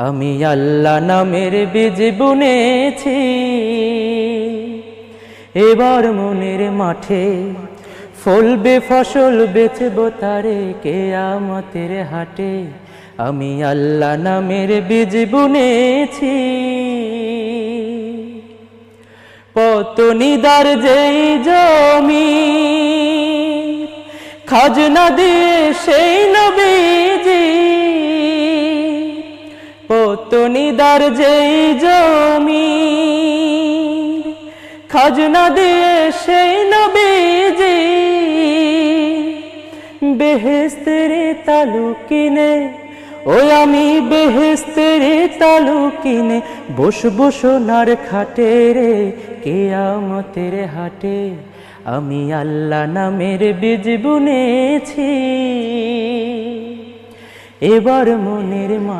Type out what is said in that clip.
আমি আল্লাহ নামের বীজ বুনেছি, এবার মনের মাঠে ফলবে ফসল, বেচবো তারে কিয়ামতের হাটে। আমি আল্লাহ নামের বীজ বুনেছি। পতনিদার যেই জমি খাজনা দিয়ে সেই নবীজি, পতনিদার যেই জমি খাজনা দিয়ে সেই নবীজি, বেহেশতের তালু কিনে ওই আমি বেহেশতের তালু কিনে বসবো সোনার খাটে রে কিয়ামতের হাটে। আমি আল্লাহ নামের বীজ বুনেছি, এবার মনের মাঠে